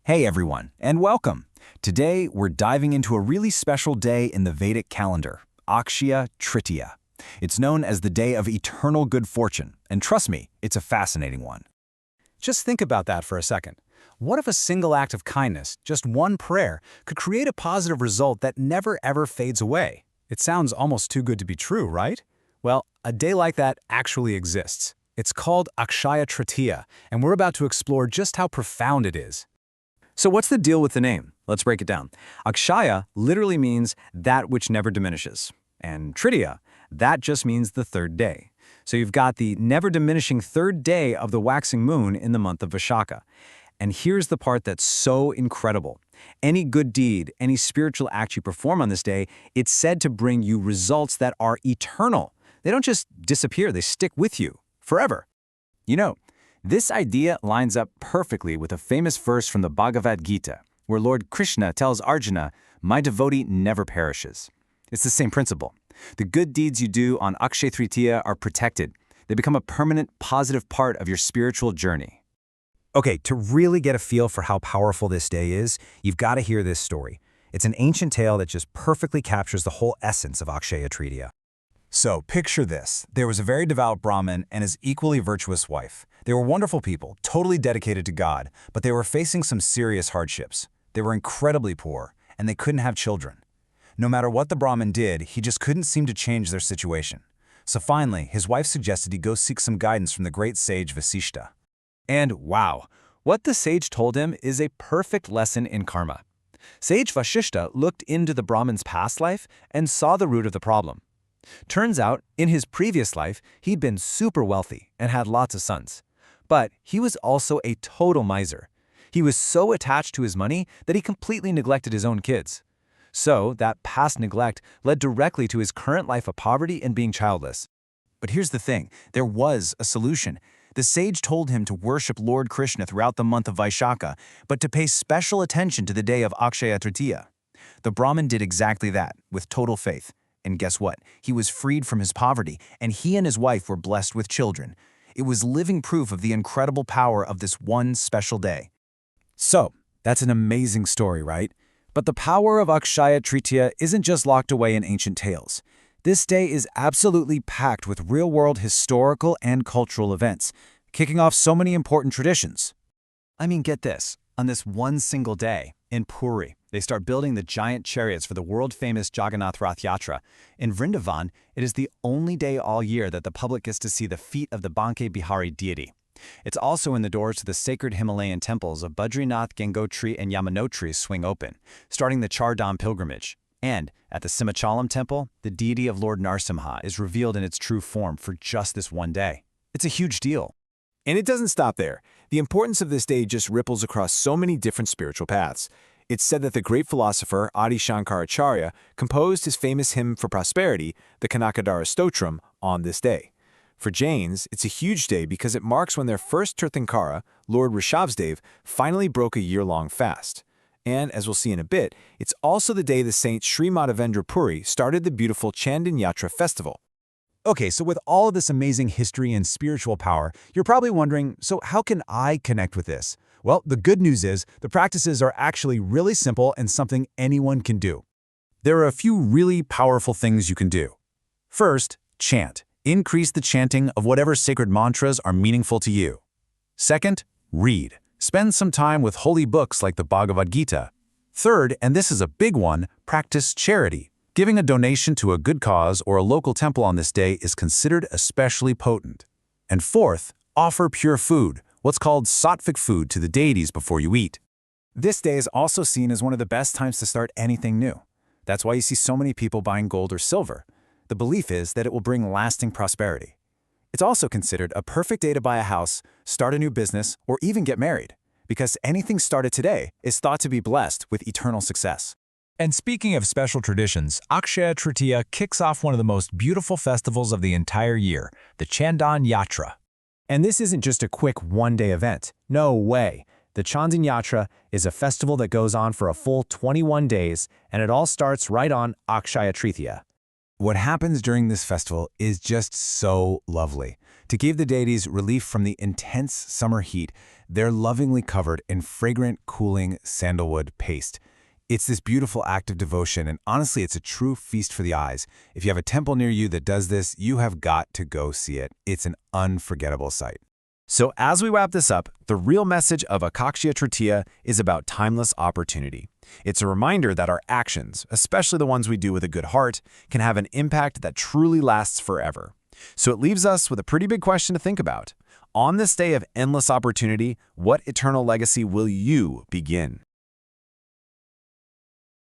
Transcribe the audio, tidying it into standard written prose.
Hey everyone, and welcome! Today we're diving into a really special day in the Vedic calendar, Akshaya Tritiya. It's known as the day of eternal good fortune, and trust me, it's a fascinating one. Just think about that for a second. What if a single act of kindness, just one prayer, could create a positive result that never ever fades away? It sounds almost too good to be true, right? Well, a day like that actually exists. It's called Akshaya Tritiya, and we're about to explore just how profound it is. So what's the deal with the name? Let's break it down. Akshaya literally means that which never diminishes. And Tritiya, that just means the third day. So you've got the never-diminishing third day of the waxing moon in the month of Vishaka. And here's the part that's so incredible. Any good deed, any spiritual act you perform on this day, it's said to bring you results that are eternal. They don't just disappear, they stick with you forever. You know, this idea lines up perfectly with a famous verse from the Bhagavad Gita, where Lord Krishna tells Arjuna, "My devotee never perishes." It's the same principle. The good deeds you do on Akshay Tritiya are protected. They become a permanent, positive part of your spiritual journey. Okay, to really get a feel for how powerful this day is, you've got to hear this story. It's an ancient tale that just perfectly captures the whole essence of Akshaya Tritiya. So, picture this. There was a very devout Brahmin and his equally virtuous wife. They were wonderful people, totally dedicated to God, but they were facing some serious hardships. They were incredibly poor, and they couldn't have children. No matter what the Brahmin did, he just couldn't seem to change their situation. So finally, his wife suggested he go seek some guidance from the great sage Vasishta. And wow, what the sage told him is a perfect lesson in karma. Sage Vasishta looked into the Brahmin's past life and saw the root of the problem. Turns out, in his previous life, he'd been super wealthy and had lots of sons. But he was also a total miser. He was so attached to his money that he completely neglected his own kids. So, that past neglect led directly to his current life of poverty and being childless. But here's the thing, there was a solution. The sage told him to worship Lord Krishna throughout the month of Vaishaka, but to pay special attention to the day of Akshaya Tritiya. The Brahmin did exactly that, with total faith. And guess what? He was freed from his poverty, and he and his wife were blessed with children. It was living proof of the incredible power of this one special day. So, that's an amazing story, right? But the power of Akshaya Tritiya isn't just locked away in ancient tales. This day is absolutely packed with real-world historical and cultural events, kicking off so many important traditions. I mean, get this. On this one single day, in Puri, they start building the giant chariots for the world-famous Jagannath Rath Yatra. In Vrindavan, it is the only day all year that the public gets to see the feet of the Banke Bihari deity. It's also when the doors to the sacred Himalayan temples of Badrinath, Gangotri, and Yamunotri swing open, starting the Char Dham pilgrimage. And at the Simachalam temple, the deity of Lord Narsimha is revealed in its true form for just this one day. It's a huge deal. And it doesn't stop there. The importance of this day just ripples across so many different spiritual paths. It's said that the great philosopher Adi Shankaracharya composed his famous hymn for prosperity, the Kanakadara Stotram, on this day. For Jains, it's a huge day because it marks when their first Tirthankara, Lord Rishabhdev, finally broke a year-long fast. And, as we'll see in a bit, it's also the day the saint Sri Madhavendra Puri started the beautiful Chandan Yatra festival. Okay, so with all of this amazing history and spiritual power, you're probably wondering, so how can I connect with this? Well, the good news is the practices are actually really simple and something anyone can do. There are a few really powerful things you can do. First, chant. Increase the chanting of whatever sacred mantras are meaningful to you. Second, read. Spend some time with holy books like the Bhagavad Gita. Third, and this is a big one, practice charity. Giving a donation to a good cause or a local temple on this day is considered especially potent. And fourth, offer pure food, what's called sattvic food, to the deities before you eat. This day is also seen as one of the best times to start anything new. That's why you see so many people buying gold or silver. The belief is that it will bring lasting prosperity. It's also considered a perfect day to buy a house, start a new business, or even get married, because anything started today is thought to be blessed with eternal success. And speaking of special traditions, Akshaya Tritiya kicks off one of the most beautiful festivals of the entire year, the Chandan Yatra. And this isn't just a quick one-day event. No way. The Chandan Yatra is a festival that goes on for a full 21 days, and it all starts right on Akshaya Tritiya. What happens during this festival is just so lovely. To give the deities relief from the intense summer heat, They're lovingly covered in fragrant, cooling sandalwood paste. It's this beautiful act of devotion, and honestly, it's a true feast for the eyes. If you have a temple near you that does this, you have got to go see it. It's an unforgettable sight. So as we wrap this up, the real message of Akshaya Tritiya is about timeless opportunity. It's a reminder that our actions, especially the ones we do with a good heart, can have an impact that truly lasts forever. So it leaves us with a pretty big question to think about. On this day of endless opportunity, what eternal legacy will you begin?